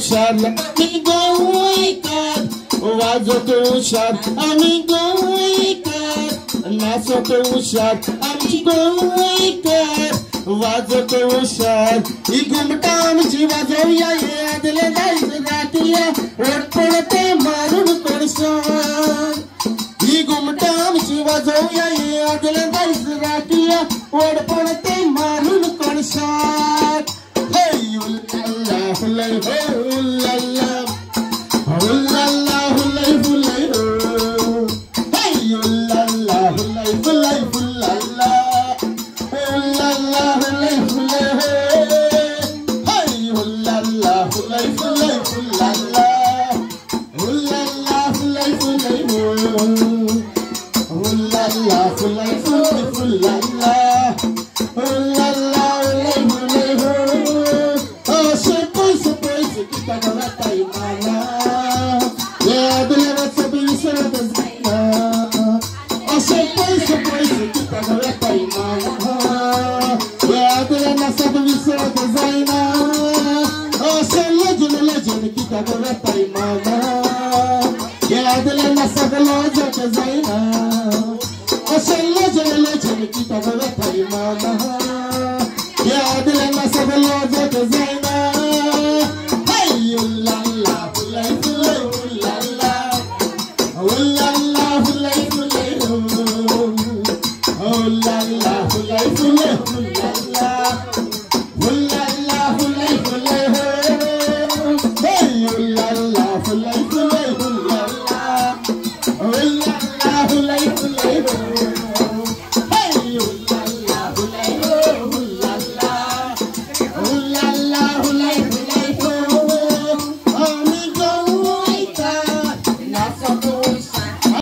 hushar, amigo ikat. Wazoto hushar, amigo ikat. Nasoto hushar, amigo ikat. Wazoto hushar, igumta amchi wazovya ye adle dais ratiya. Odporte marun korsan. Igumta amchi wazovya ye adle dais ratiya. Odporte marun korsan. Hey, ulala, ulala, ulala, ulala, ulala, hey, ulala, ulala, ulala, ulala, ulala, hey, ulala, ulala, ulala, ulala, ulala, ulala, ulala, oh, surprise, surprise, kita gawata imana. Yeah, dalawa sa bisa na zina. Oh, surprise, surprise, kita gawata imana. Yeah, dalawa sa bisa na zina. Oh, legend, kita gawata imana. Yeah, dalawa sa zina. Oh, legend, kita gawata imana. Yeah, dalawa sa zina. Hey, ulala, ulala, ulala, ulala, ulala, ulala, ulala, ulala, ulala.